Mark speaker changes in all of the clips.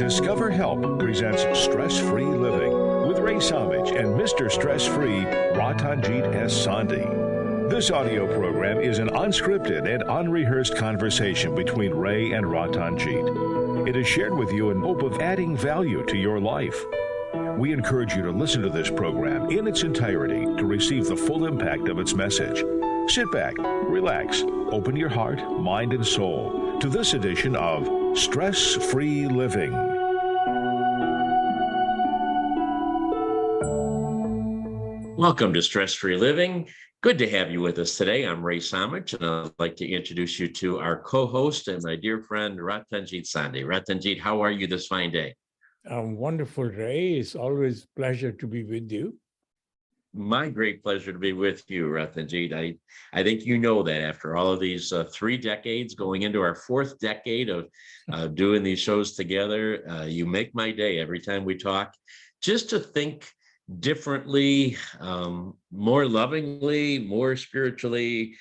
Speaker 1: Discover Help presents Stress-Free Living with Ray Samich and Mr. Stress-Free, Ratanjit S. Sandhi. This audio program is an unscripted and unrehearsed conversation between Ray and Ratanjit. It is shared with you in hope of adding value to your life. We encourage you to listen to this program in its entirety to receive the full impact of its message. Sit back, relax, open your heart, mind, and soul to this edition of Stress-Free Living.
Speaker 2: Welcome to Stress-Free Living. Good to have you with us today. I'm Ray Samich, and I'd like to introduce you to our co-host and my dear friend, Ratanjit Sandhi. Ratanjit, how are you this fine day?
Speaker 3: Wonderful, Ray. It's always a pleasure to be with you.
Speaker 2: My great pleasure to be with you, Ratanjit. I think you know that after all of these 3 decades, going into our 4th decade of doing these shows together, you make my day every time we talk. Just to think differently, more lovingly, more spiritually,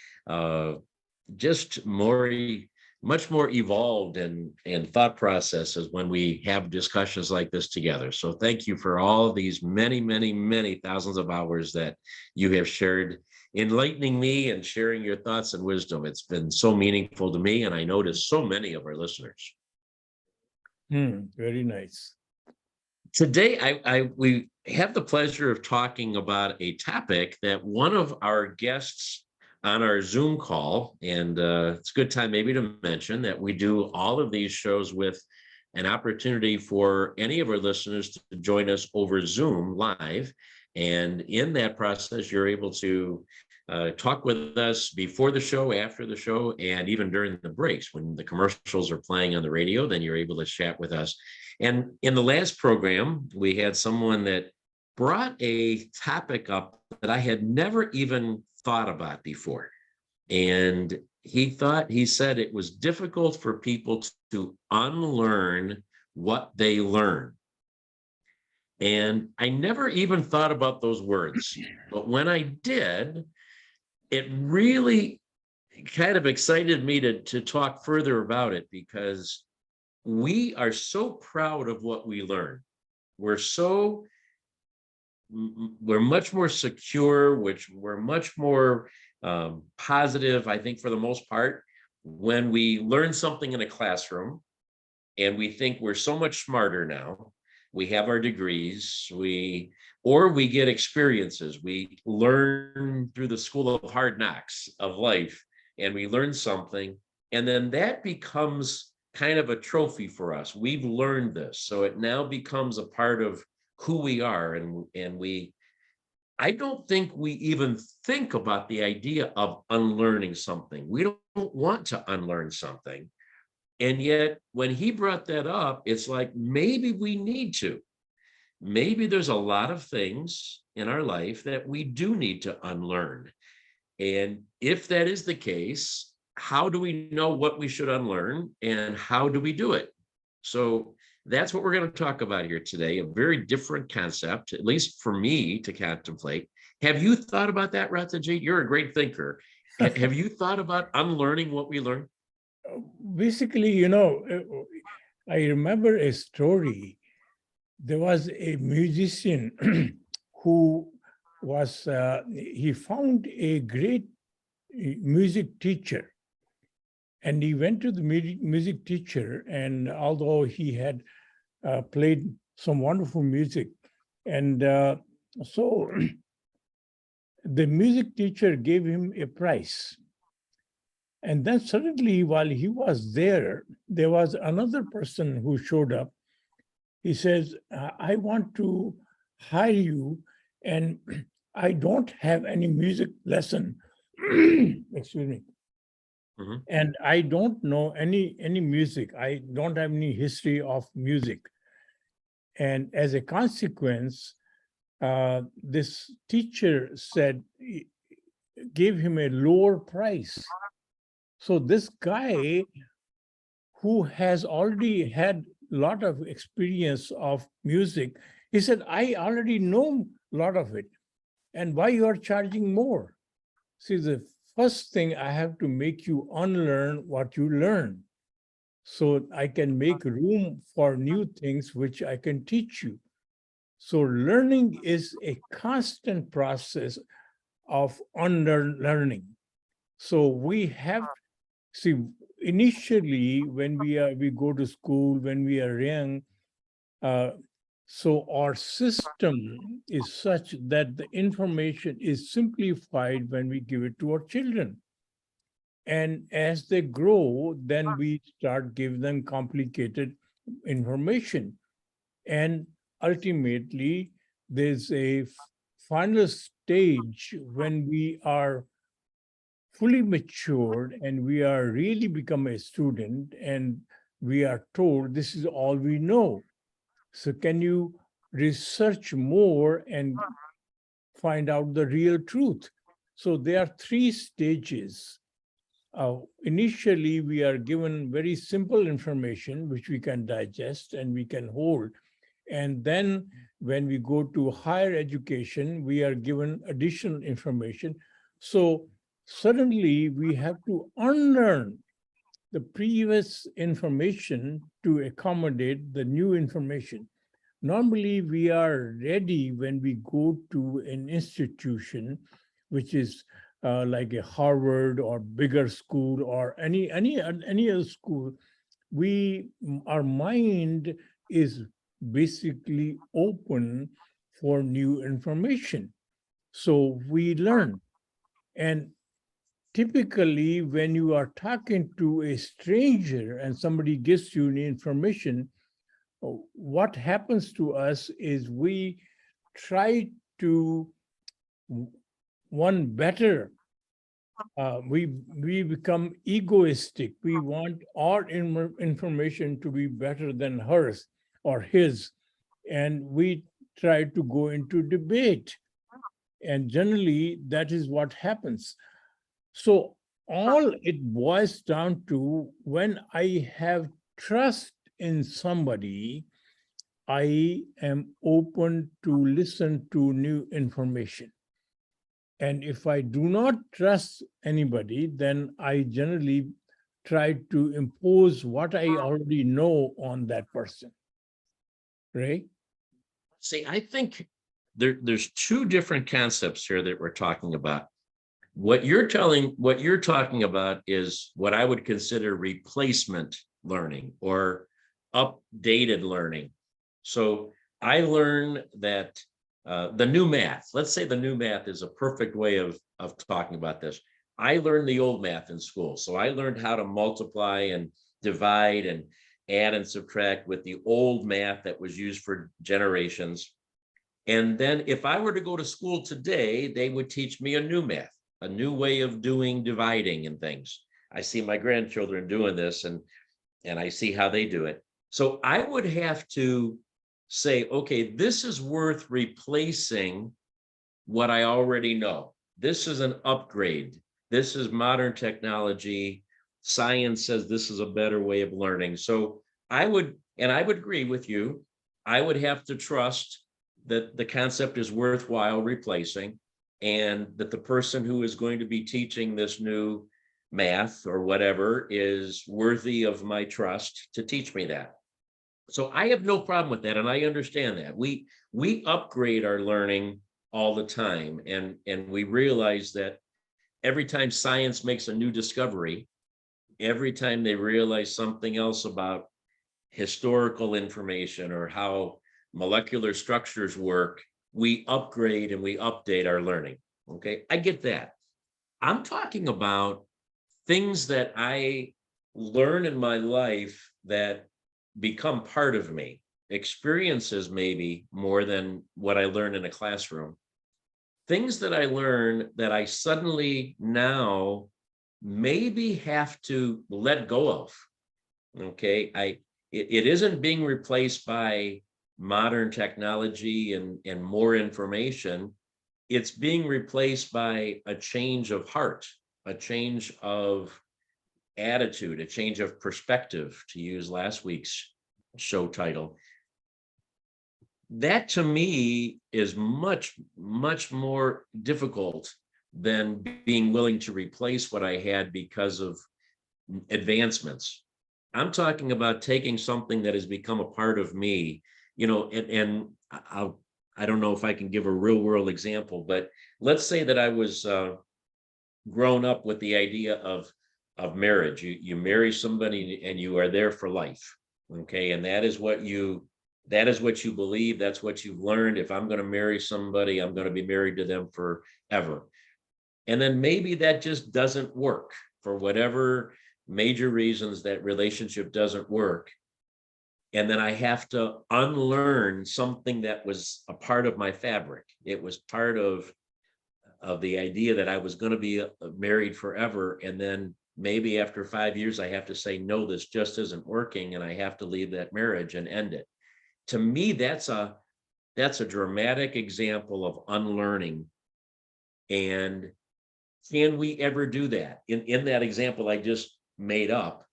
Speaker 2: just much more evolved and thought processes when we have discussions like this together. So thank you for all these many, many, many thousands of hours that you have shared, enlightening me and sharing your thoughts and wisdom. It's been so meaningful to me, and I know to so many of our listeners.
Speaker 3: Very nice.
Speaker 2: Today, we have the pleasure of talking about a topic that one of our guests on our Zoom call, and it's a good time maybe to mention that we do all of these shows with an opportunity for any of our listeners to join us over Zoom live. And in that process, you're able to talk with us before the show, after the show, and even during the breaks. When the commercials are playing on the radio, then you're able to chat with us. And in the last program, we had someone that brought a topic up that I had never even thought about before. And he said it was difficult for people to unlearn what they learn. And I never even thought about those words. But when I did, it really kind of excited me to talk further about it, because we are so proud of what we learn. We're much more secure, we're much more positive, I think, for the most part, when we learn something in a classroom and we think we're so much smarter now. We have our degrees, or we get experiences. We learn through the school of hard knocks of life, and we learn something, and then that becomes kind of a trophy for us. We've learned this, so it now becomes a part of who we are, and I don't think we even think about the idea of unlearning something. We don't want to unlearn something. And yet when he brought that up, it's like, maybe we need to. Maybe there's a lot of things in our life that we do need to unlearn. And if that is the case, how do we know what we should unlearn, and how do we do it? So that's what we're going to talk about here today, a very different concept, at least for me to contemplate. Have you thought about that, Ratanjit? You're a great thinker. Have you thought about unlearning what we learn?
Speaker 3: Basically, I remember a story. There was a musician who he found a great music teacher. And he went to the music teacher, and although he had played some wonderful music, and so the music teacher gave him a prize. And then suddenly, while he was there was another person who showed up. He says, I want to hire you, and I don't have any music lesson. Excuse me. Mm-hmm. And I don't know any music. I don't have any history of music. And as a consequence, this teacher gave him a lower price. So this guy, who has already had a lot of experience of music, he said, I already know a lot of it. And why you are charging more? See, the first thing, I have to make you unlearn what you learn. so I can make room for new things which I can teach you. So learning is a constant process of unlearning. So we have, see, initially when we go to school, when we are young, uh, so our system is such that the information is simplified when we give it to our children. And as they grow, then we start giving them complicated information. And ultimately, there's a final stage when we are fully matured and we are really become a student and we are told this is all we know. So can you research more and find out the real truth? So there are three stages. Initially, we are given very simple information which we can digest and we can hold. And then when we go to higher education, we are given additional information. So suddenly we have to unlearn the previous information to accommodate the new information. Normally, we are ready when we go to an institution, which is like a Harvard or bigger school or any other school. Our mind is basically open for new information. So we learn. And typically, when you are talking to a stranger and somebody gives you new information, what happens to us is we try to one better. We become egoistic. We want our information to be better than hers or his, and we try to go into debate. And generally, that is what happens. So all it boils down to, when I have trust in somebody, I am open to listen to new information. And if I do not trust anybody, then I generally try to impose what I already know on that person. Right?
Speaker 2: See, I think there's two different concepts here that we're talking about. What you're talking about is what I would consider replacement learning or updated learning. So I learn that the new math, let's say the new math is a perfect way of talking about this. I learned the old math in school. So I learned how to multiply and divide and add and subtract with the old math that was used for generations. And then if I were to go to school today, they would teach me a new math, a new way of doing dividing and things. I see my grandchildren doing this and I see how they do it. So I would have to say, okay, this is worth replacing what I already know. This is an upgrade. This is modern technology. Science says this is a better way of learning. So I would agree with you. I would have to trust that the concept is worthwhile replacing, and that the person who is going to be teaching this new math or whatever is worthy of my trust to teach me that. So I have no problem with that, and I understand that. We upgrade our learning all the time, and we realize that every time science makes a new discovery, every time they realize something else about historical information or how molecular structures work, we upgrade and we update our learning. Okay, I get that. I'm talking about things that I learn in my life that become part of me, experiences maybe more than what I learned in a classroom. Things that I learn that I suddenly now maybe have to let go of. Okay, it isn't being replaced by modern technology and more information. It's being replaced by a change of heart, a change of attitude, a change of perspective, to use last week's show title. That to me is much, much more difficult than being willing to replace what I had because of advancements. I'm talking about taking something that has become a part of me, and I don't know if I can give a real world example, but let's say that I was grown up with the idea of marriage. You marry somebody and you are there for life. Okay. And that is what you believe. That's what you've learned. If I'm going to marry somebody, I'm going to be married to them forever. And then maybe that just doesn't work for whatever major reasons. That relationship doesn't work. And then I have to unlearn something that was a part of my fabric. It was part of the idea that I was going to be married forever. And then maybe after 5 years, I have to say, no, this just isn't working. And I have to leave that marriage and end it. To me, that's a dramatic example of unlearning. And can we ever do that? In that example I just made up,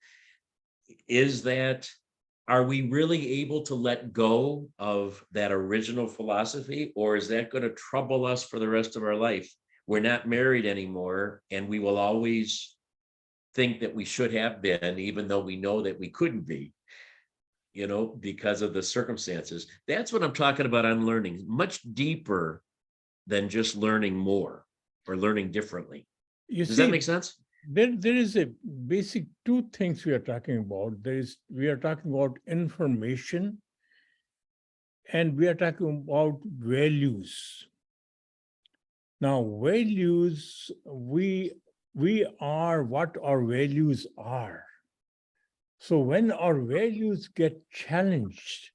Speaker 2: are we really able to let go of that original philosophy, or is that going to trouble us for the rest of our life? We're not married anymore, and we will always think that we should have been, even though we know that we couldn't be, because of the circumstances. That's what I'm talking about unlearning, much deeper than just learning more or learning differently. Does that make sense?
Speaker 3: There is a basic two things we are talking about. We are talking about information, and we are talking about values. Now, values, we are what our values are. So when our values get challenged,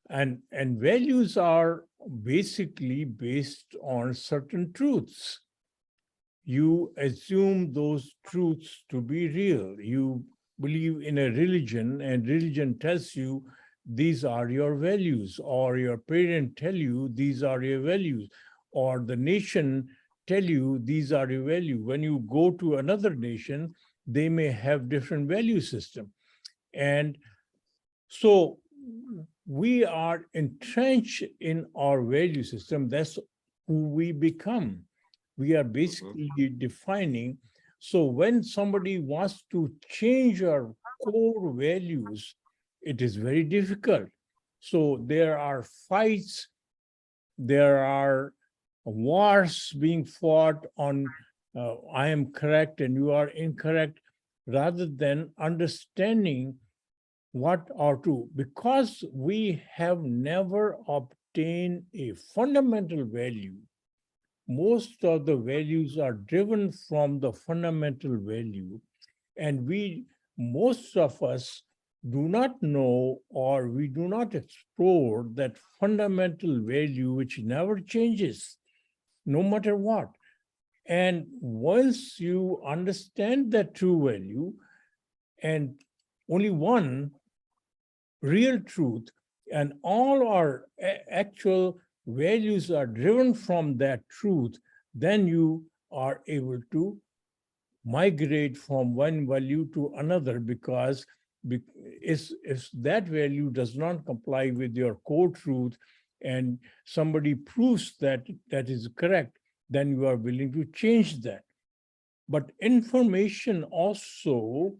Speaker 3: and values are basically based on certain truths. You assume those truths to be real. You believe in a religion, and religion tells you these are your values, or your parents tell you these are your values, or the nation tell you these are your values. When you go to another nation, they may have different value system. And so we are entrenched in our value system. That's who we become. We are basically defining. So when somebody wants to change our core values, it is very difficult. So there are fights, there are wars being fought on I am correct and you are incorrect, rather than understanding what are true. Because we have never obtained a fundamental value, most of the values are driven from the fundamental value, and most of us do not know, or we do not explore that fundamental value which never changes, no matter what. And once you understand that true value, and only one real truth, and all our actual values are driven from that truth, then you are able to migrate from one value to another, because if that value does not comply with your core truth and somebody proves that that is correct, then you are willing to change that. But information also,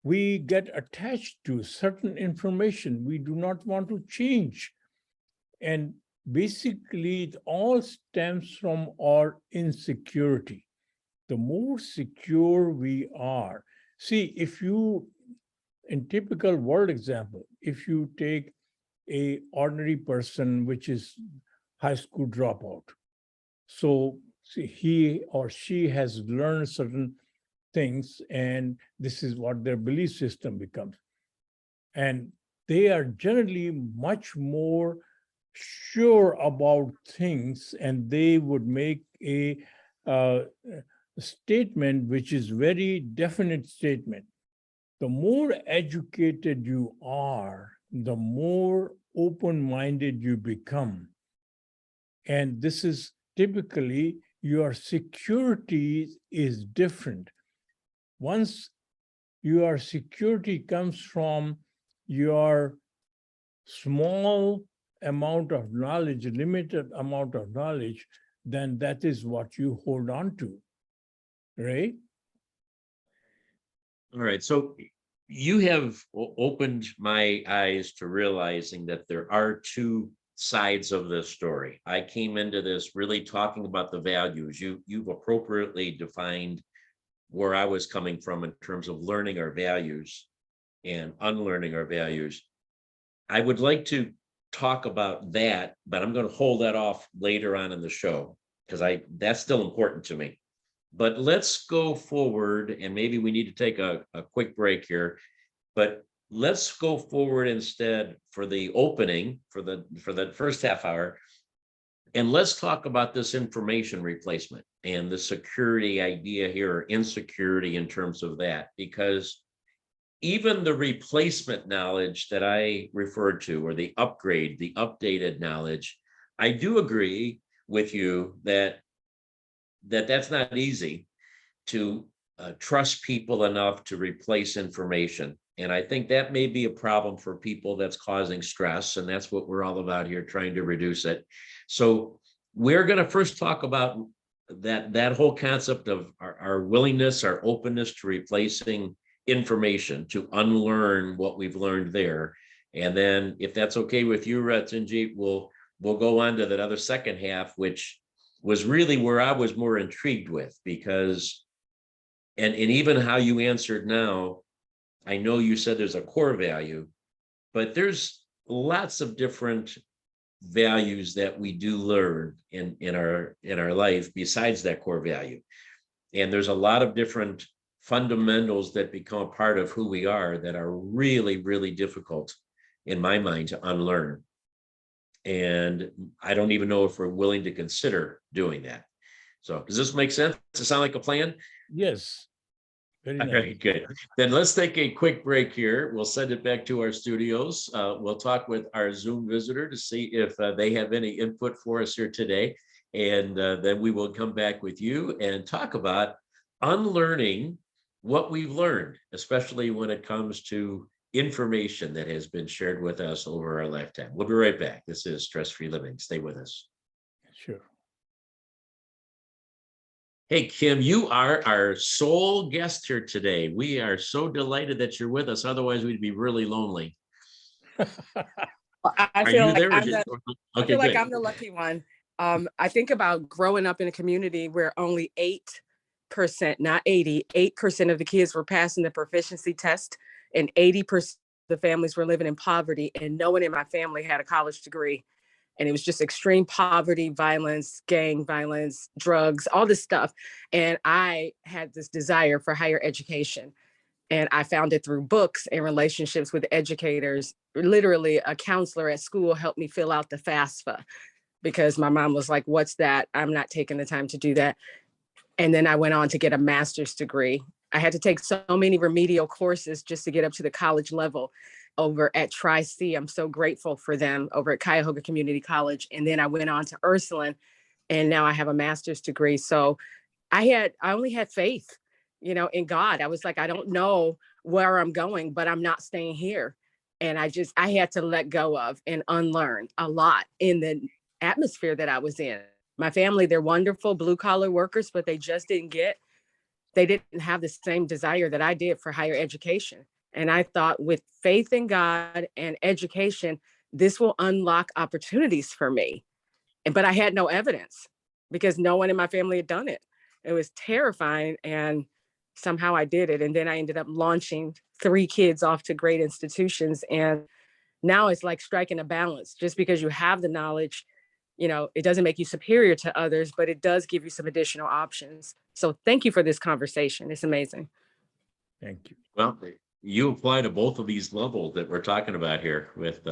Speaker 3: we get attached to certain information we do not want to change. And basically, it all stems from our insecurity. The more secure we are, see, if you, in typical world example, if you take a ordinary person, which is high school dropout, so see, he or she has learned certain things, and this is what their belief system becomes. And they are generally much more sure about things, and they would make a statement which is very definite statement. The more educated you are, the more open-minded you become. And this is typically your security is different. Once your security comes from your small amount of knowledge, limited amount of knowledge, then that is what you hold on to, right?
Speaker 2: All right. So you have opened my eyes to realizing that there are two sides of this story. I came into this really talking about the values. You've appropriately defined where I was coming from in terms of learning our values and unlearning our values. I would like to talk about that, but I'm going to hold that off later on in the show because that's still important to me. But let's go forward, and maybe we need to take a quick break here, but let's go forward instead for the opening for the first half hour. And let's talk about this information replacement and the security idea here, or insecurity in terms of that, because even the replacement knowledge that I referred to, or the upgrade, the updated knowledge, I do agree with you that that's not easy to trust people enough to replace information. And I think that may be a problem for people that's causing stress. And that's what we're all about here, trying to reduce it. So we're going to first talk about that whole concept of our willingness, our openness to replacing information, to unlearn what we've learned there. And then if that's okay with you, Ratanjit, we'll go on to that other second half, which was really where I was more intrigued with, because, and even how you answered now, I know you said there's a core value, but there's lots of different values that we do learn in our life besides that core value. And there's a lot of different fundamentals that become a part of who we are that are really, really difficult in my mind to unlearn. And I don't even know if we're willing to consider doing that. So does this make sense? Does it sound like a plan?
Speaker 3: Yes. Very
Speaker 2: All
Speaker 3: nice.
Speaker 2: right, good. Then let's take a quick break here. We'll send it back to our studios. We'll talk with our Zoom visitor to see if they have any input for us here today. And then we will come back with you and talk about unlearning what we've learned, especially when it comes to information that has been shared with us over our lifetime. We'll be right back. This is Stress Free Living. Stay with us.
Speaker 3: Sure.
Speaker 2: Hey, Kim, you are our sole guest here today. We are so delighted that you're with us. Otherwise, we'd be really lonely.
Speaker 4: I
Speaker 2: Are
Speaker 4: feel
Speaker 2: you
Speaker 4: like
Speaker 2: there?
Speaker 4: I feel like I'm the lucky one. I think about growing up in a community where only 8%, not 80, 8% of the kids were passing the proficiency test, and 80% of the families were living in poverty, and no one in my family had a college degree. And it was just extreme poverty, violence, gang violence, drugs, all this stuff. And I had this desire for higher education. And I found it through books and relationships with educators. Literally, a counselor at school helped me fill out the FAFSA because my mom was like, "What's that? I'm not taking the time to do that." And then I went on to get a master's degree. I had to take so many remedial courses just to get up to the college level over at Tri-C. I'm so grateful for them over at Cuyahoga Community College. And then I went on to Ursuline, and now I have a master's degree. So I only had faith, in God. I was like, I don't know where I'm going, but I'm not staying here. And I had to let go of and unlearn a lot in the atmosphere that I was in. My family, they're wonderful blue collar workers, but they didn't have the same desire that I did for higher education. And I thought, with faith in God and education, this will unlock opportunities for me. But I had no evidence because no one in my family had done it. It was terrifying. And somehow I did it. And then I ended up launching 3 kids off to great institutions. And now it's like striking a balance. Just because you have the knowledge, it doesn't make you superior to others, but it does give you some additional options. So thank you for this conversation. It's amazing.
Speaker 3: Thank you.
Speaker 2: Well, you apply to both of these levels that we're talking about here with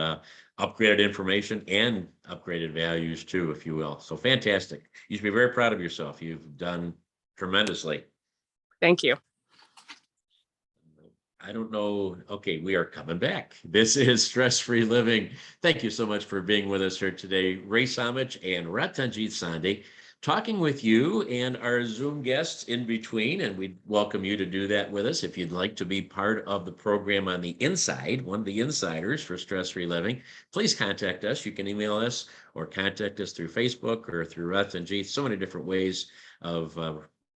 Speaker 2: upgraded information and upgraded values too, if you will. So fantastic. You should be very proud of yourself. You've done tremendously.
Speaker 4: Thank you.
Speaker 2: I don't know. Okay, we are coming back. This is Stress Free Living. Thank you so much for being with us here today. Ray Samich and Ratanjit Sandhi talking with you and our Zoom guests in between, and we'd welcome you to do that with us. If you'd like to be part of the program on the inside, one of the insiders for Stress Free Living, please contact us. You can email us or contact us through Facebook or through Ratanjit. So many different ways of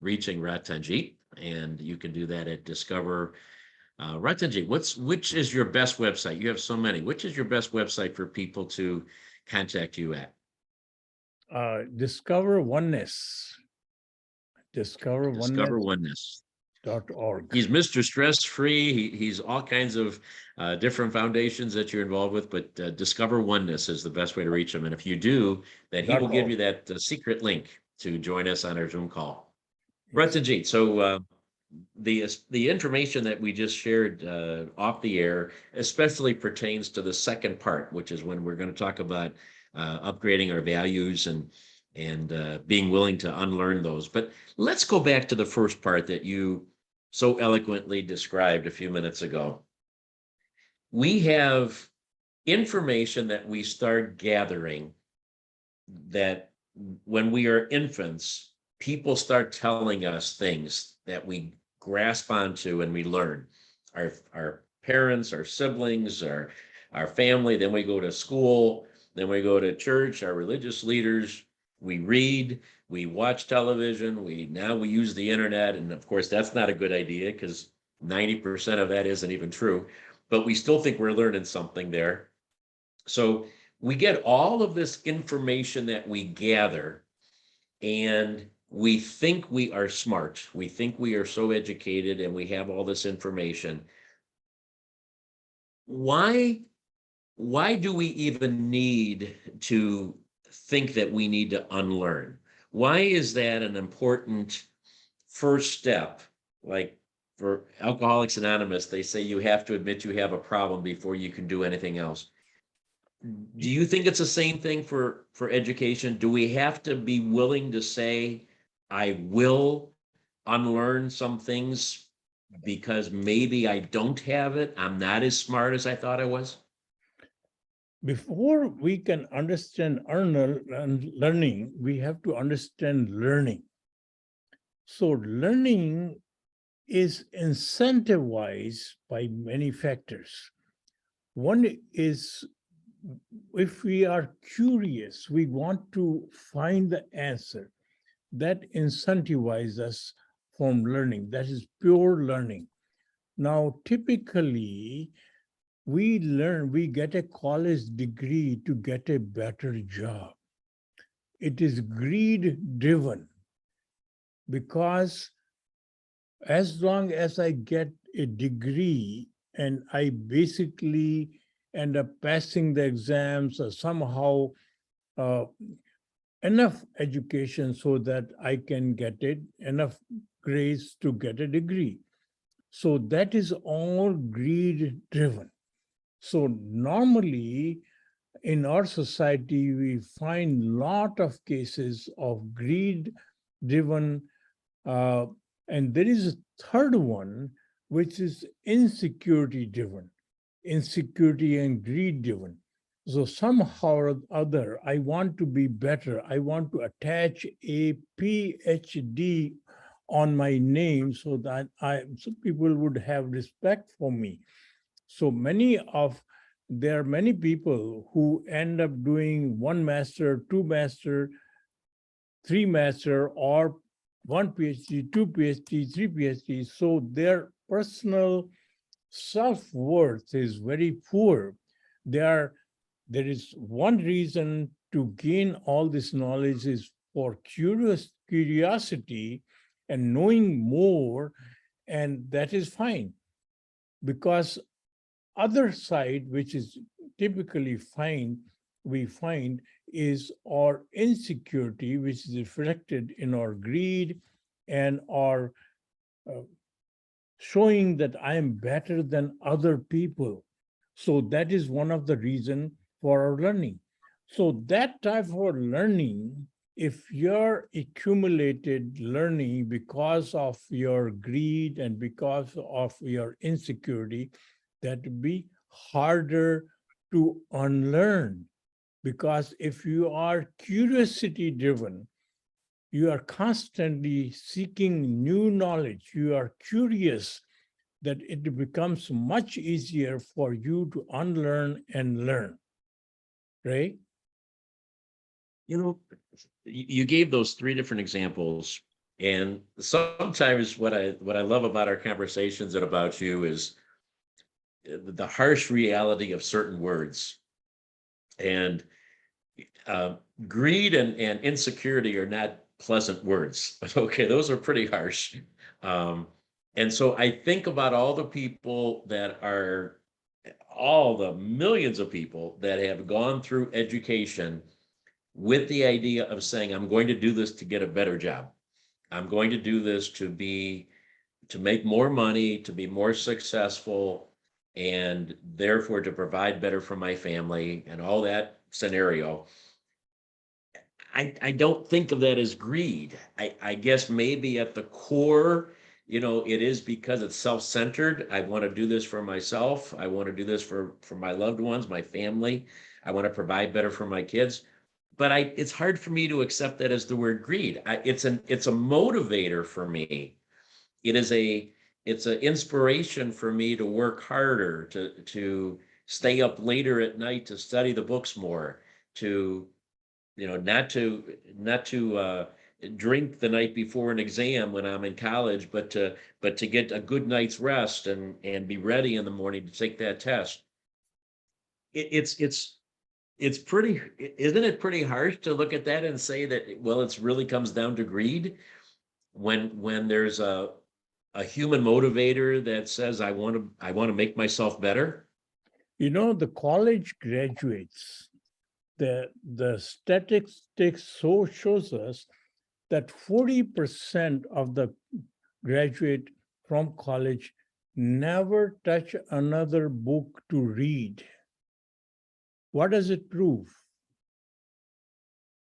Speaker 2: reaching Ratanjit, and you can do that at Discover Ratanjit, which is your best website? You have so many. Which is your best website for people to contact you at?
Speaker 3: Discover Oneness.
Speaker 2: Discover Oneness.
Speaker 3: .org.
Speaker 2: He's Mr. Stress Free. He's all kinds of different foundations that you're involved with, but Discover Oneness is the best way to reach him. And if you do, then he will give you that secret link to join us on our Zoom call. Yes. Ratanjit, so the information that we just shared off the air especially pertains to the second part, which is when we're going to talk about upgrading our values and being willing to unlearn those. But let's go back to the first part that you so eloquently described a few minutes ago. We have information that we start gathering that when we are infants, people start telling us things that we grasp onto and we learn. Our parents, our siblings, our family, then we go to school, then we go to church, our religious leaders, we read, we watch television, we use the internet, and of course that's not a good idea because 90% of that isn't even true, but we still think we're learning something there. So we get all of this information that we gather, and we think we are smart. We think we are so educated and we have all this information. Why do we even need to think that we need to unlearn? Why is that an important first step? Like for Alcoholics Anonymous, they say you have to admit you have a problem before you can do anything else. Do you think it's the same thing for education? Do we have to be willing to say, I will unlearn some things because maybe I don't have it? I'm not as smart as I thought I was?
Speaker 3: Before we can understand learning, we have to understand learning. So learning is incentivized by many factors. One is, if we are curious, we want to find the answer. That incentivizes us from learning. That is pure learning. Now, typically, we get a college degree to get a better job. It is greed driven, because as long as I get a degree and I basically end up passing the exams or somehow enough education so that I can get it, enough grades to get a degree. So that is all greed driven. So normally in our society, we find a lot of cases of greed driven, and there is a third one, which is insecurity driven, insecurity and greed driven. So somehow or other, I want to be better. I want to attach a PhD on my name so that so people would have respect for me. So there are many people who end up doing 1 master, 2 master, 3 master, or 1 PhD, 2 PhD, 3 PhD. So their personal self-worth is very poor. There is one reason to gain all this knowledge is for curiosity and knowing more, and that is fine. Because other side, which is typically we find is our insecurity, which is reflected in our greed and our showing that I am better than other people. So that is one of the reasons for our learning. So that type of learning, if you're accumulated learning because of your greed and because of your insecurity, that would be harder to unlearn. Because if you are curiosity driven, you are constantly seeking new knowledge, you are curious, that it becomes much easier for you to unlearn and learn, right?
Speaker 2: You gave those 3 different examples, and sometimes what I love about our conversations and about you is the harsh reality of certain words. And greed and insecurity are not pleasant words. Okay, those are pretty harsh. And so I think about all the people that are, all the millions of people that have gone through education with the idea of saying, I'm going to do this to get a better job. I'm going to do this to make more money, to be more successful, and therefore to provide better for my family and all that scenario. I don't think of that as greed. I guess maybe at the core, it is because it's self-centered. I want to do this for myself. I want to do this for my loved ones, my family. I want to provide better for my kids. But it's hard for me to accept that as the word greed. It's a motivator for me. It's an inspiration for me to work harder, to stay up later at night, to study the books more, to not to drink the night before an exam when I'm in college, but to get a good night's rest and be ready in the morning to take that test. It's pretty, isn't it pretty harsh to look at that and say that, well, it's really comes down to greed when there's a human motivator that says, I want to make myself better?
Speaker 3: The college graduates, the statistics shows us that 40% of the graduate from college never touch another book to read. What does it prove?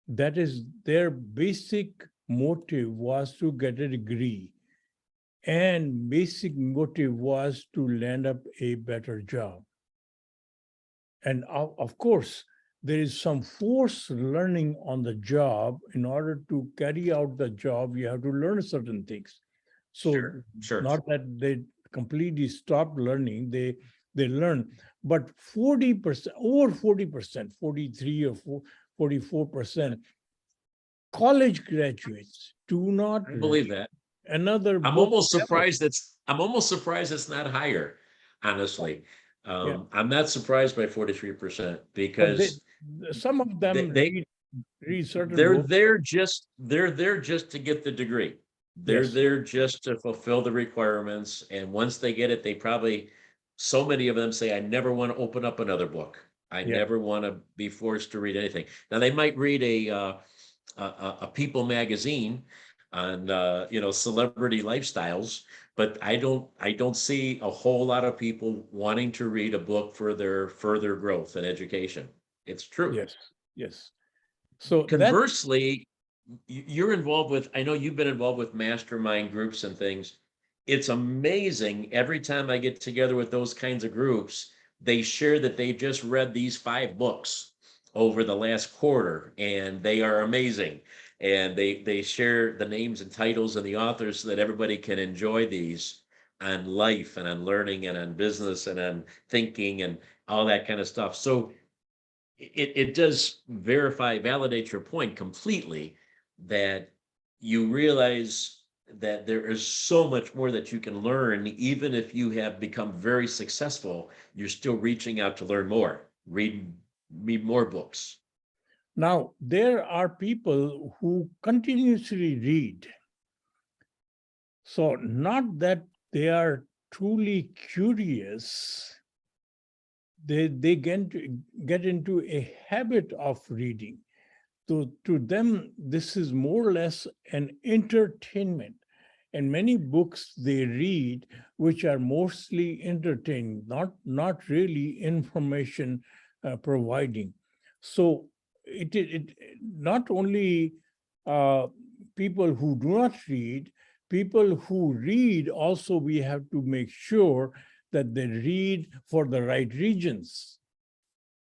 Speaker 3: That is, their basic motive was to get a degree, and basic motive was to land up a better job. And of course, there is some forced learning on the job. In order to carry out the job, you have to learn certain things. So
Speaker 2: Sure.
Speaker 3: Not that they completely stop learning, they learn. But 40%, over 40%, 43 or 44%, college graduates do not
Speaker 2: I believe
Speaker 3: read
Speaker 2: that.
Speaker 3: another
Speaker 2: I'm
Speaker 3: book
Speaker 2: almost
Speaker 3: ever.
Speaker 2: surprised it's not higher, honestly.
Speaker 3: Yeah.
Speaker 2: I'm not surprised by 43%
Speaker 3: But
Speaker 2: because
Speaker 3: some of them
Speaker 2: they
Speaker 3: read certain
Speaker 2: they're
Speaker 3: books.
Speaker 2: there just to get the degree. They're
Speaker 3: Yes.
Speaker 2: there just to fulfill the requirements, and once they get it, they probably, so many of them say, I never want to open up another book. I
Speaker 3: Yeah.
Speaker 2: never want to be forced to read anything. Now they might read a People magazine on celebrity lifestyles, but I don't see a whole lot of people wanting to read a book for their further growth and education. It's true.
Speaker 3: Yes. So that
Speaker 2: Conversely, you're involved with, I know you've been involved with mastermind groups and things. It's amazing. Every time I get together with those kinds of groups, they share that they just read these 5 books over the last quarter, and they are amazing. And they share the names and titles and the authors so that everybody can enjoy these on life and on learning and on business and on thinking and all that kind of stuff. So it does validate your point completely, that you realize that there is so much more that you can learn. Even if you have become very successful, you're still reaching out to learn more, read more books.
Speaker 3: now there are people who continuously read. So not that they are truly curious, they get into a habit of reading. To them, this is more or less an entertainment. And many books they read, which are mostly entertaining, not really information providing. So it not only people who do not read, people who read also, we have to make sure that they read for the right regions.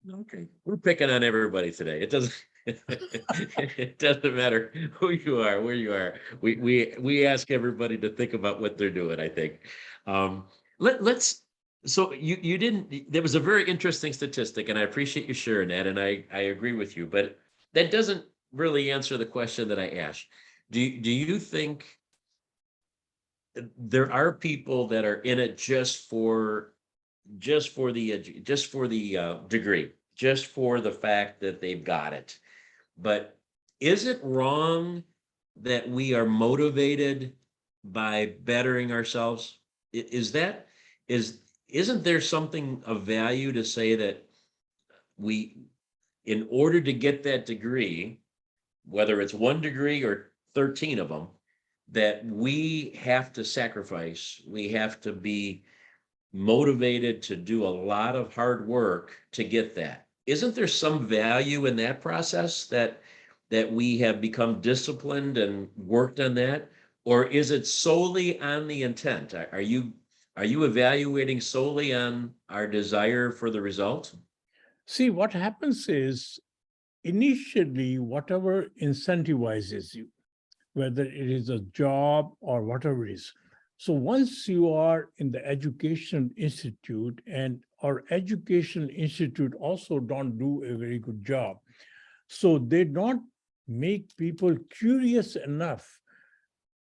Speaker 2: Okay, we're picking on everybody today. It doesn't it doesn't matter who you are, where you are. We ask everybody to think about what they're doing, I think. Let's, so you didn't, there was a very interesting statistic, and I appreciate you sharing that, and I agree with you, but that doesn't really answer the question that I asked. Do you think there are people that are in it just for just for the degree, just for the fact that they've got it. But is it wrong that we are motivated by bettering ourselves? Isn't there something of value to say that we, in order to get that degree, whether it's one degree or 13 of them, that we have to sacrifice, we have to be motivated to do a lot of hard work to get that? Isn't there some value in that process, that we have become disciplined and worked on that? Or is it solely on the intent? Are you evaluating solely on our desire for the result?
Speaker 3: See, what happens is initially, whatever incentivizes you, whether it is a job or whatever it is. So once you are in the education institute, and our education institute also don't do a very good job. So they don't make people curious enough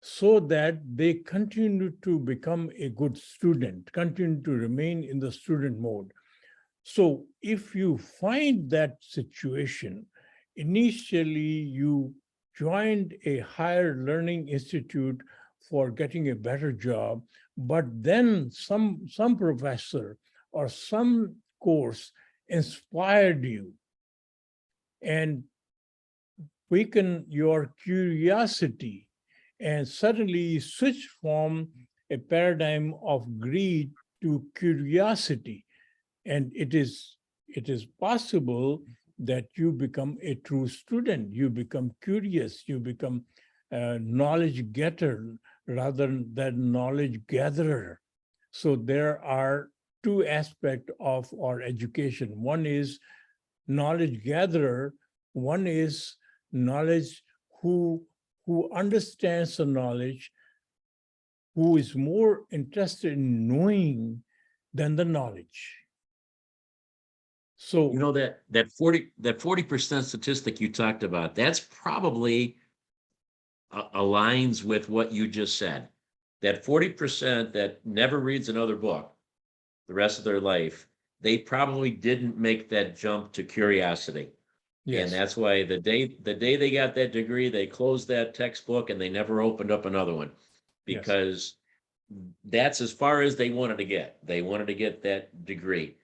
Speaker 3: so that they continue to become a good student, continue to remain in the student mode. So if you find that situation, initially you joined a higher learning institute for getting a better job, but then some professor or some course inspired you and waken your curiosity, and suddenly switch from a paradigm of greed to curiosity. And it is possible that you become a true student, you become curious, you become a knowledge getter rather than knowledge gatherer. So there are two aspects of our education. One is knowledge gatherer, one is knowledge who understands the knowledge, who is more interested in knowing than the knowledge. So
Speaker 2: that 40% statistic you talked about, that's probably aligns with what you just said. That 40% that never reads another book the rest of their life, they probably didn't make that jump to curiosity. Yes. And that's why the day they got that degree, they closed that textbook and they never opened up another one, because that's as far as they wanted to get. They wanted to get that degree.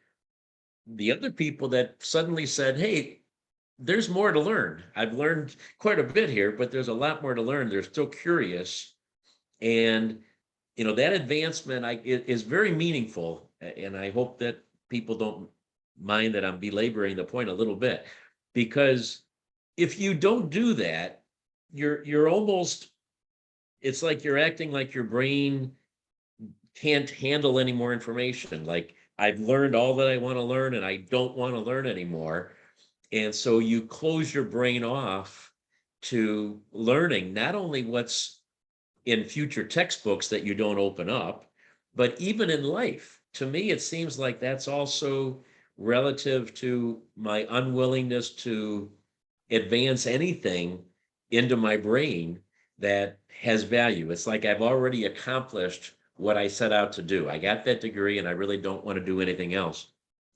Speaker 2: The other people that suddenly said, hey, there's more to learn. I've learned quite a bit here, but there's a lot more to learn. They're still curious. And, that advancement is very meaningful. And I hope that people don't mind that I'm belaboring the point a little bit, because if you don't do that, you're almost, it's like you're acting like your brain can't handle any more information. Like, I've learned all that I want to learn and I don't want to learn anymore. And so you close your brain off to learning not only what's in future textbooks that you don't open up, but even in life. To me, it seems like that's also relative to my unwillingness to advance anything into my brain that has value. It's like I've already accomplished what I set out to do. I got that degree and I really don't want to do anything else.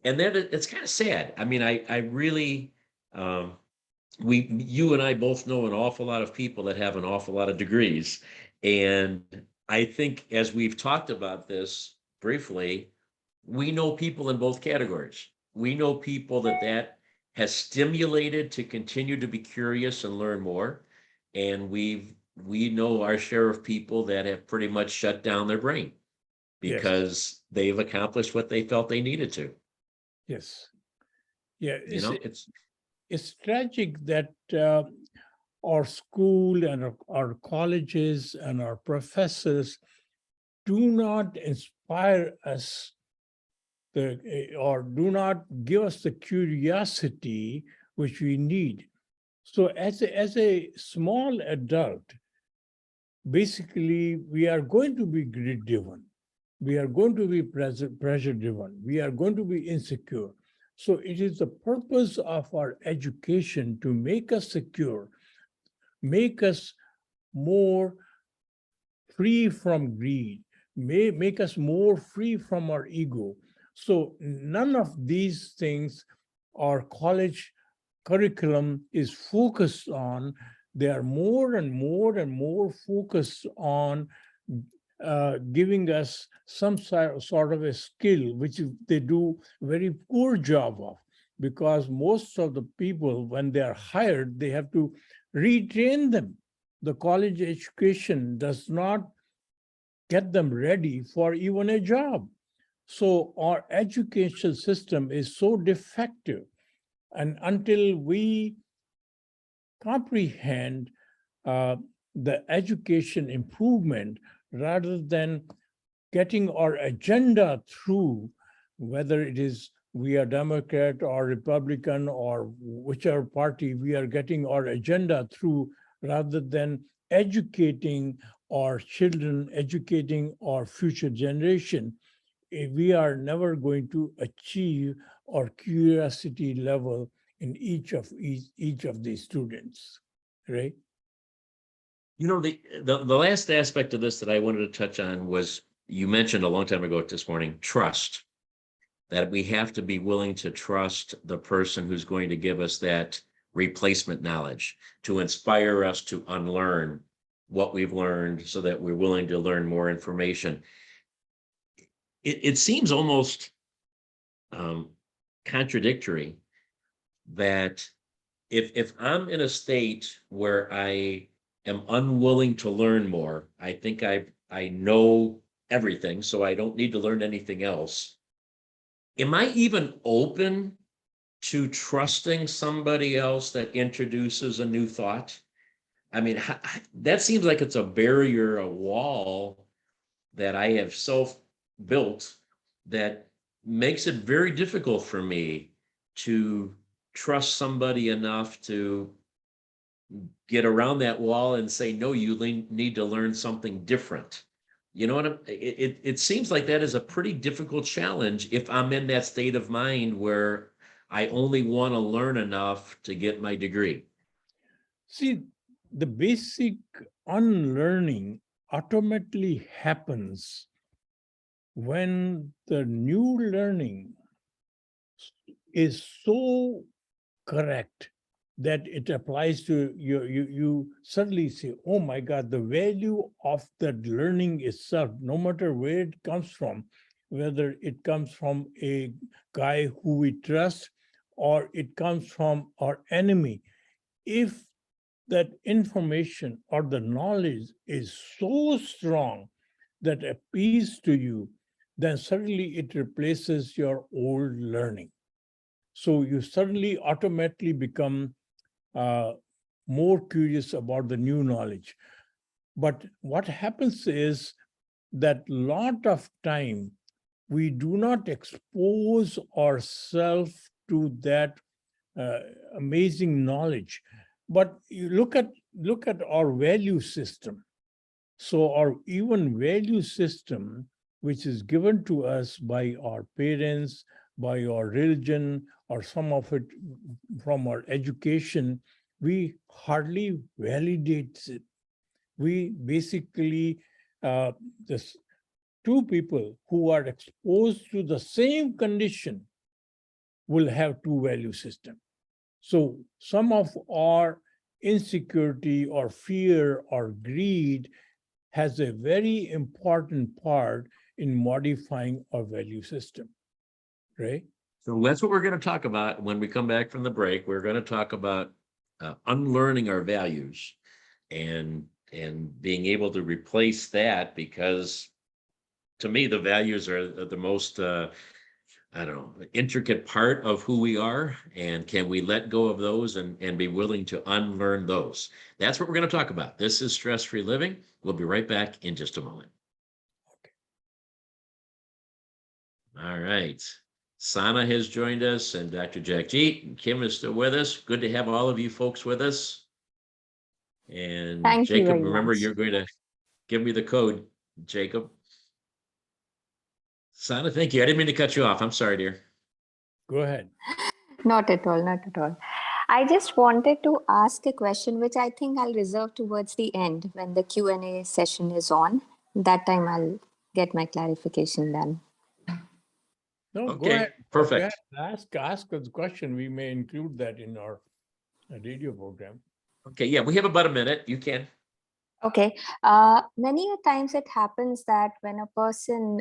Speaker 2: And then it's kind of sad. I mean, I really, you and I both know an awful lot of people that have an awful lot of degrees. And I think, as we've talked about this briefly, we know people in both categories. We know people that has stimulated to continue to be curious and learn more. And we know our share of people that have pretty much shut down their brain because they've accomplished what they felt they needed to.
Speaker 3: Yes. Yeah.
Speaker 2: It's
Speaker 3: tragic that our school and our colleges and our professors do not inspire us or do not give us the curiosity which we need. So as a small adult, basically, we are going to be greed-driven. We are going to be pressure-driven. We are going to be insecure. So it is the purpose of our education to make us secure, make us more free from greed, make us more free from our ego, So none of these things our college curriculum is focused on. They are more and more and more focused on giving us some sort of a skill, which they do very poor job of, because most of the people, when they are hired, they have to retrain them. The college education does not get them ready for even a job. So our education system is so defective. And until we comprehend the education improvement, rather than getting our agenda through, whether it is we are Democrat or Republican or whichever party, we are getting our agenda through rather than educating our children, educating our future generation, we are never going to achieve our curiosity level in each of these students, right?
Speaker 2: You know, the last aspect of this that I wanted to touch on was, you mentioned a long time ago this morning, trust. That we have to be willing to trust the person who's going to give us that replacement knowledge, to inspire us to unlearn what we've learned so that we're willing to learn more information. It seems almost contradictory that if I'm in a state where I am unwilling to learn more, I think I know everything, so I don't need to learn anything else. Am I even open to trusting somebody else that introduces a new thought? I mean, that seems like it's a barrier, a wall that I have self-built that makes it very difficult for me to trust somebody enough to get around that wall and say, no, you need to learn something different. You know what it seems like that is a pretty difficult challenge if I'm in that state of mind where I only want to learn enough to get my degree.
Speaker 3: See, the basic unlearning automatically happens when the new learning is so correct that it applies to you. You suddenly say, oh my God, the value of that learning itself, no matter where it comes from, whether it comes from a guy who we trust or it comes from our enemy, if that information or the knowledge is so strong that appeals to you, then suddenly it replaces your old learning. So you suddenly automatically become more curious about the new knowledge. But what happens is that lot of time we do not expose ourselves to that amazing knowledge. But you look at our value system. So our even value system, which is given to us by our parents, by our religion, or some of it from our education, we hardly validate it. We basically, this two people who are exposed to the same condition will have two value systems. So some of our insecurity or fear or greed has a very important part in modifying our value system, right?
Speaker 2: So that's what we're going to talk about when we come back from the break. We're going to talk about unlearning our values and being able to replace that, because to me, the values are the most, I don't know, intricate part of who we are. And can we let go of those and be willing to unlearn those? That's what we're going to talk about. This is Stress-Free Living. We'll be right back in just a moment. Okay. All right. Sana has joined us, and Dr. Jagjit and Kim is still with us. Good to have all of you folks with us. And
Speaker 5: Thank you
Speaker 2: Jacob,
Speaker 5: very
Speaker 2: remember,
Speaker 5: much.
Speaker 2: you're going to give me the code, Jacob. Sana, thank you. I didn't mean to cut you off. I'm sorry, dear.
Speaker 3: Go ahead.
Speaker 5: Not at all, not at all. I just wanted to ask a question, which I think I'll reserve towards the end when the Q&A session is on. That time I'll get my clarification done.
Speaker 3: No, go
Speaker 2: Okay,
Speaker 3: ahead.
Speaker 2: perfect.
Speaker 3: Go ahead. Ask us a question. We may include that in our radio program.
Speaker 2: Okay, yeah, we have about a minute. You can.
Speaker 5: Okay. Many a times it happens that when a person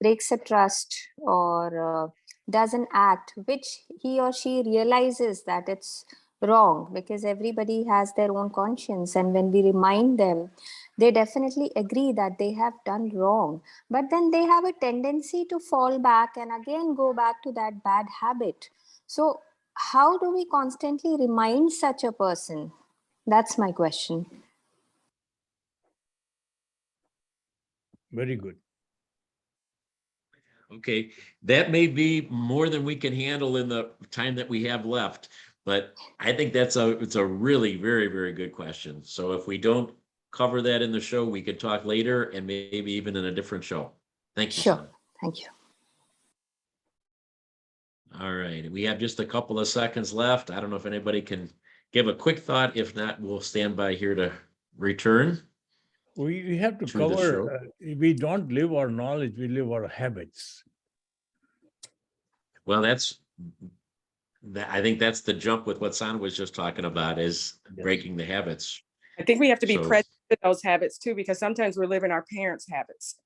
Speaker 5: breaks a trust or does an act which he or she realizes that it's wrong, because everybody has their own conscience, and when we remind them, they definitely agree that they have done wrong, but then they have a tendency to fall back and again go back to that bad habit. So how do we constantly remind such a person? That's my question.
Speaker 3: Very good.
Speaker 2: Okay, that may be more than we can handle in the time that we have left, but I think it's a really very, very good question. So if we don't cover that in the show, we could talk later and maybe even in a different show. Thank you,
Speaker 5: Sure.
Speaker 2: son.
Speaker 5: Thank you.
Speaker 2: All right, we have just a couple of seconds left. I don't know if anybody can give a quick thought. If not, we'll stand by here to return
Speaker 3: We have to
Speaker 2: to the
Speaker 3: cover,
Speaker 2: show.
Speaker 3: we don't live our knowledge, we live our habits.
Speaker 2: Well, I think that's the jump with what San was just talking about, is breaking the habits.
Speaker 4: I think we have to be
Speaker 2: So-
Speaker 4: present to those habits too, because sometimes we're living our parents' habits.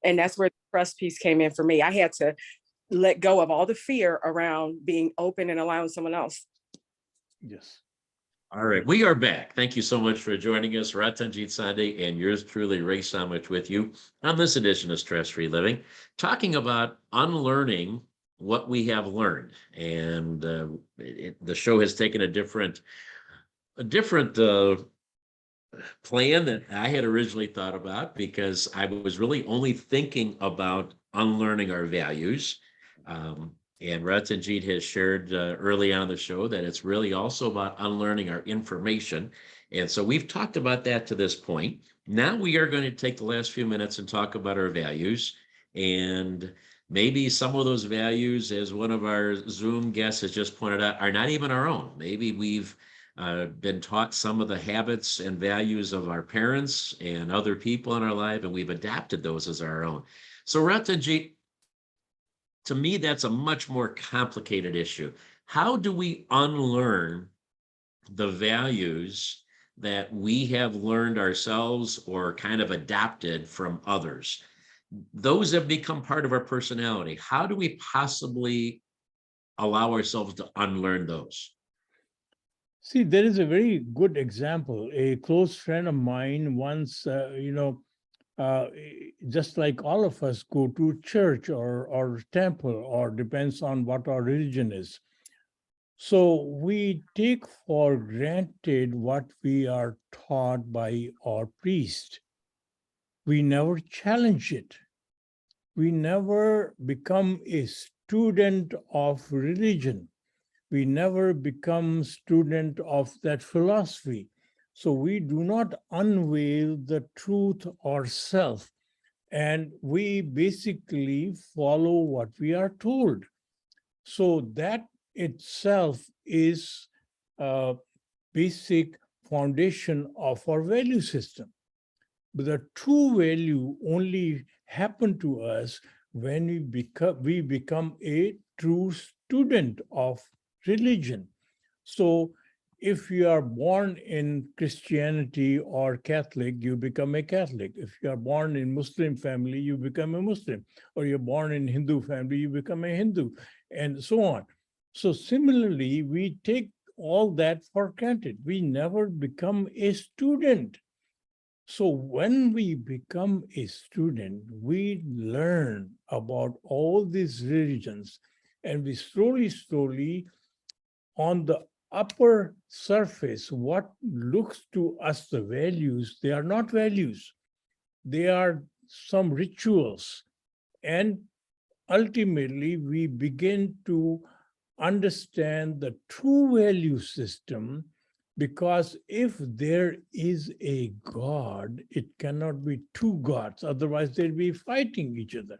Speaker 4: And that's where the trust piece came in for me. I had to let go of all the fear around being open and allowing someone else.
Speaker 3: Yes.
Speaker 2: All right, we are back. Thank you so much for joining us. Ratanjit Sunday and yours truly, Ray Samich, with you on this edition of Stress Free Living, talking about unlearning what we have learned. And the show has taken a different plan that I had originally thought about, because I was really only thinking about unlearning our values. And Ratanjit has shared early on in the show that it's really also about unlearning our information. And so we've talked about that to this point. Now we are going to take the last few minutes and talk about our values. And maybe some of those values, as one of our Zoom guests has just pointed out, are not even our own. Maybe we've been taught some of the habits and values of our parents and other people in our life, and we've adapted those as our own. So Ratanjit, to me, that's a much more complicated issue. How do we unlearn the values that we have learned ourselves or kind of adopted from others? Those have become part of our personality. How do we possibly allow ourselves to unlearn those?
Speaker 3: See, there is a very good example. A close friend of mine once, just like all of us go to church or temple, or depends on what our religion is. So we take for granted what we are taught by our priest. We never challenge it. We never become a student of religion. We never become student of that philosophy. So we do not unveil the truth ourselves, and we basically follow what we are told. So that itself is a basic foundation of our value system. But the true value only happen to us when we become a true student of religion. So if you are born in Christianity or Catholic, you become a Catholic. If you are born in Muslim family, you become a Muslim. Or you're born in Hindu family, you become a Hindu, and so on. So similarly, we take all that for granted. We never become a student. So when we become a student, we learn about all these religions, and we slowly, on the upper surface, what looks to us the values, they are not values. They are some rituals. And ultimately, we begin to understand the true value system, because if there is a God, it cannot be two gods, otherwise they'll be fighting each other.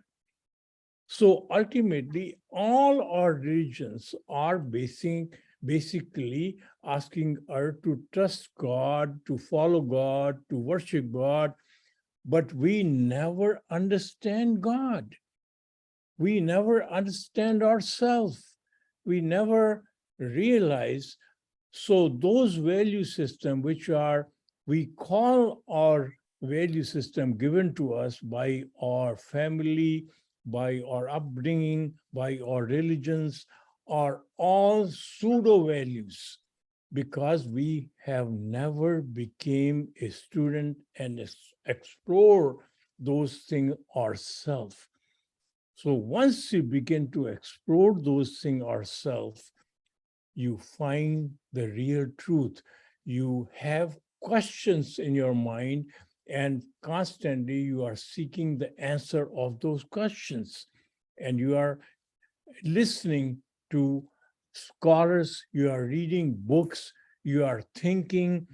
Speaker 3: So ultimately, all our religions are basically asking us to trust God, to follow God, to worship God, but we never understand God. we never understand ourselves. We never realize. So those value system, which are, we call our value system given to us by our family, by our upbringing, by our religions, are all pseudo values, because we have never became a student and explore those things ourselves. So once you begin to explore those things ourselves, you find the real truth. You have questions in your mind, and constantly you are seeking the answer of those questions. And you are listening to scholars, you are reading books, you are thinking.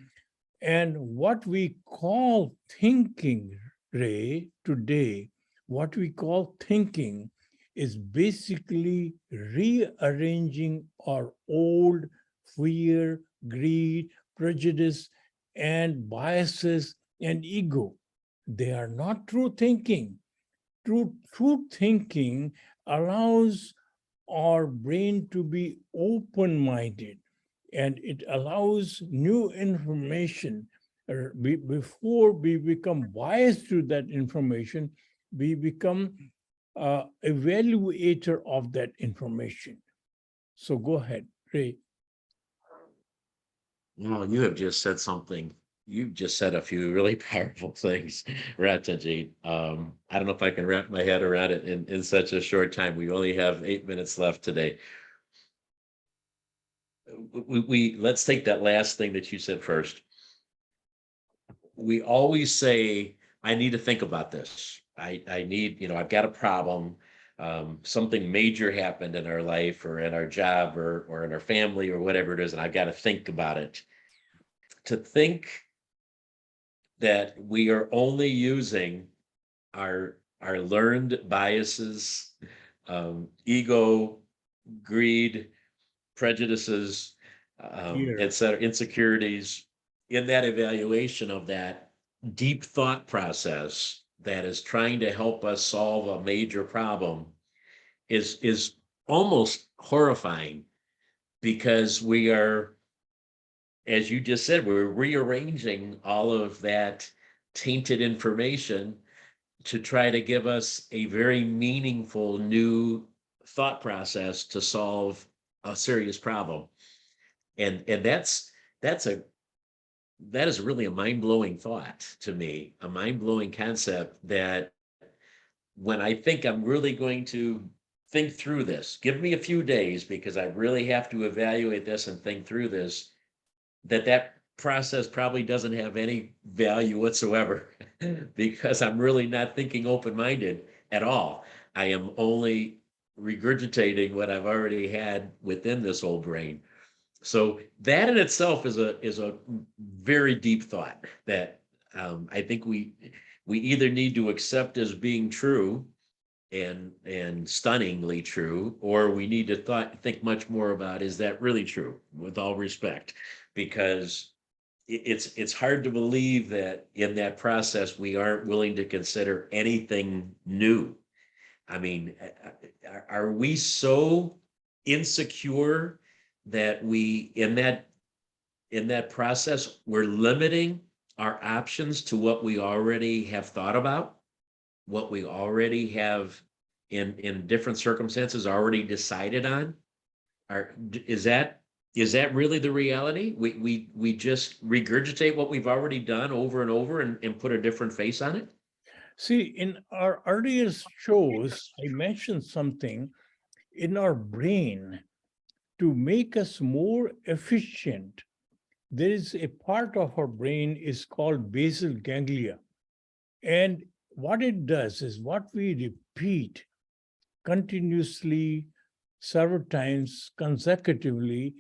Speaker 3: And what we call thinking, Ray, today, what we call thinking is basically rearranging our old fear, greed, prejudice, and biases and ego. They are not true thinking. True thinking allows our brain to be open-minded, and it allows new information. Before we become biased to that information, we become evaluator of that information. So go ahead, Ray.
Speaker 2: Well, you have just said something. You've just said a few really powerful things, Ratanjit. I don't know if I can wrap my head around it in such a short time. We only have 8 minutes left today. Let's take that last thing that you said first. We always say, I need to think about this. I need, I've got a problem. Something major happened in our life or in our job or in our family or whatever it is, and I've got to think about it. To think that we are only using our learned biases, ego, greed, prejudices, et cetera, insecurities, in that evaluation of that deep thought process that is trying to help us solve a major problem is almost horrifying, because we are, as you just said, we're rearranging all of that tainted information to try to give us a very meaningful new thought process to solve a serious problem. And that is really a mind-blowing thought to me, a mind-blowing concept, that when I think I'm really going to think through this, give me a few days because I really have to evaluate this and think through this, that process probably doesn't have any value whatsoever because I'm really not thinking open-minded at all. I am only regurgitating what I've already had within this old brain. So that in itself is a very deep thought that I think we either need to accept as being true and stunningly true, or we need to think much more about, is that really true, with all respect, because it's hard to believe that in that process we aren't willing to consider anything new. I mean, are we so insecure that we in that process we're limiting our options to what we already have thought about, what we already have in different circumstances already decided on? Is that really the reality? We just regurgitate what we've already done over and over and put a different face on it?
Speaker 3: See, in our earlier shows, I mentioned something in our brain to make us more efficient. There is a part of our brain is called basal ganglia. And what it does is, what we repeat continuously several times consecutively,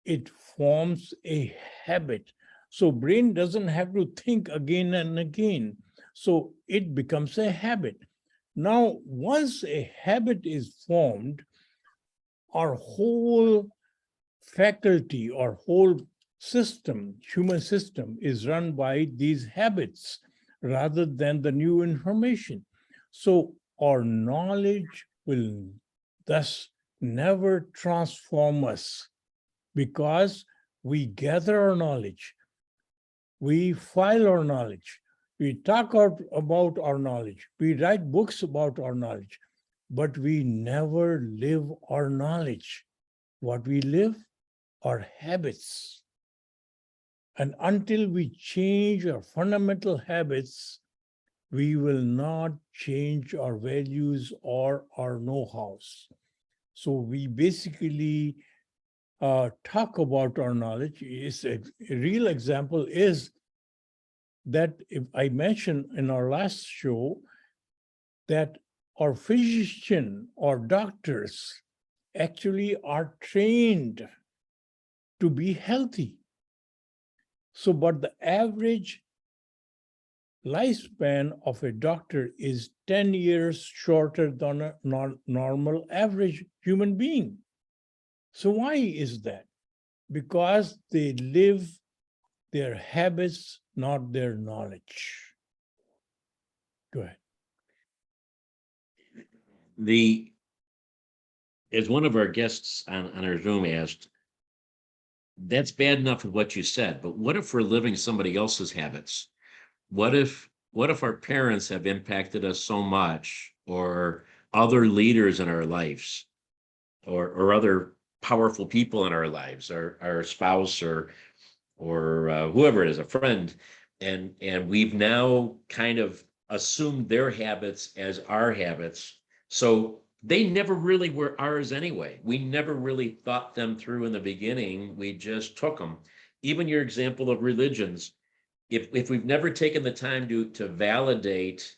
Speaker 3: it forms a habit. So brain doesn't have to think again and again. So it becomes a habit. Now, once a habit is formed, our whole faculty, our whole system, human system, is run by these habits rather than the new information. So our knowledge, will thus never transform us, because we gather our knowledge, we file our knowledge, we talk about our knowledge, we write books about our knowledge, but we never live our knowledge. What we live are habits. And until we change our fundamental habits, we will not change our values or our know-hows. So we basically talk about our knowledge. A real example is that if I mentioned in our last show that our physician or doctors actually are trained to be healthy. So, but the average lifespan of a doctor is 10 years shorter than a normal average human being. So why is that? Because they live their habits, not their knowledge. Go ahead.
Speaker 2: As one of our guests on our Zoom asked, that's bad enough with what you said, but what if we're living somebody else's habits? What if our parents have impacted us so much, or other leaders in our lives, or other powerful people in our lives, our spouse or whoever it is, a friend, and we've now kind of assumed their habits as our habits. So they never really were ours anyway. We never really thought them through in the beginning. We just took them. Even your example of religions, if we've never taken the time to validate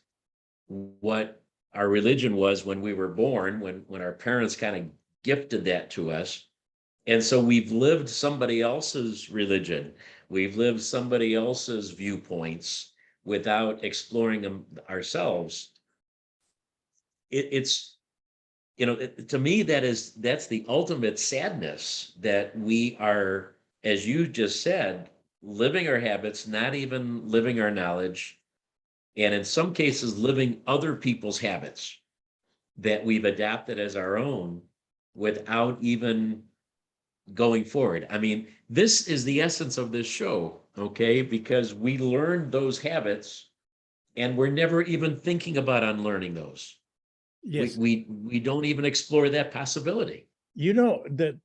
Speaker 2: what our religion was when we were born, when our parents kind of gifted that to us, and so we've lived somebody else's religion, we've lived somebody else's viewpoints without exploring them ourselves. It's to me, that's the ultimate sadness, that we are, as you just said, living our habits, not even living our knowledge, and in some cases living other people's habits that we've adapted as our own without even going forward. I mean, this is the essence of this show, okay? Because we learned those habits and we're never even thinking about unlearning those.
Speaker 3: Yes.
Speaker 2: We don't even explore that possibility.
Speaker 3: You know, the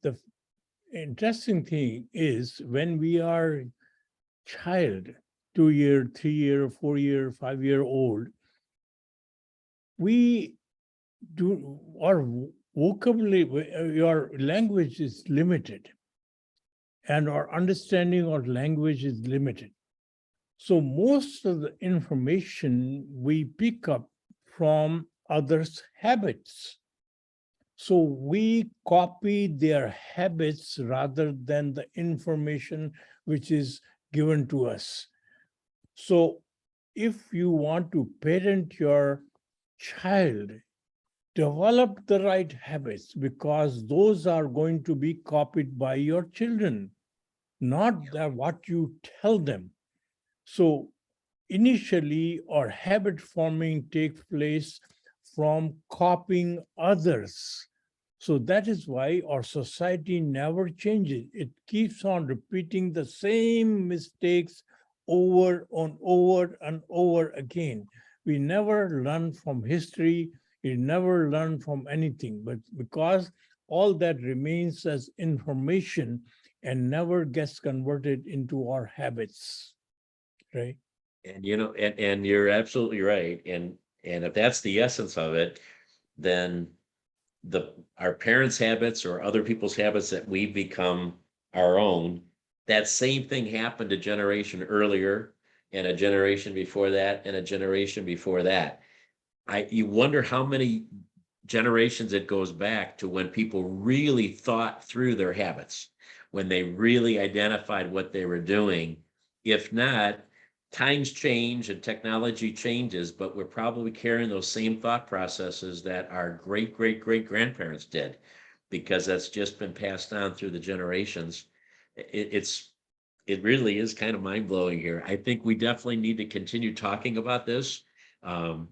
Speaker 3: interesting thing is when we are child, 2-year, 3-year, 4-year, 5-year old, we do our vocabulary, your language is limited, and our understanding of language is limited. So most of the information we pick up from others' habits. So we copy their habits rather than the information which is given to us. So if you want to parent your child, develop the right habits, because those are going to be copied by your children, not that what you tell them. So initially, our habit forming takes place from copying others. So that is why our society never changes. It keeps on repeating the same mistakes over and over and over again. We never learn from history. We never learn from anything, but because all that remains as information and never gets converted into our habits, right?
Speaker 2: And and you're absolutely right. And if that's the essence of it, then our parents' habits or other people's habits that we become our own, that same thing happened a generation earlier, and a generation before that, and a generation before that. You wonder how many generations it goes back to when people really thought through their habits, when they really identified what they were doing. If not, times change and technology changes, but we're probably carrying those same thought processes that our great grandparents did, because that's just been passed on through the generations. It really is kind of mind blowing here. I think we definitely need to continue talking about this.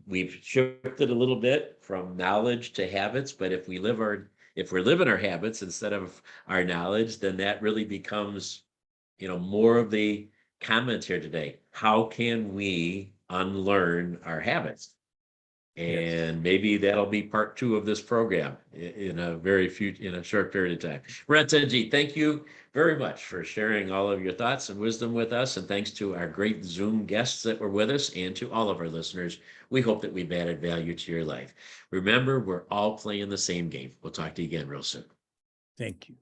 Speaker 2: We've shifted a little bit from knowledge to habits, but if we're living our habits instead of our knowledge, then that really becomes, more of the comment here today. How can we unlearn our habits? And maybe that'll be part 2 of this program in a short period of time. Ratanjit, thank you very much for sharing all of your thoughts and wisdom with us. And thanks to our great Zoom guests that were with us and to all of our listeners. We hope that we've added value to your life. Remember, we're all playing the same game. We'll talk to you again real soon.
Speaker 3: Thank you.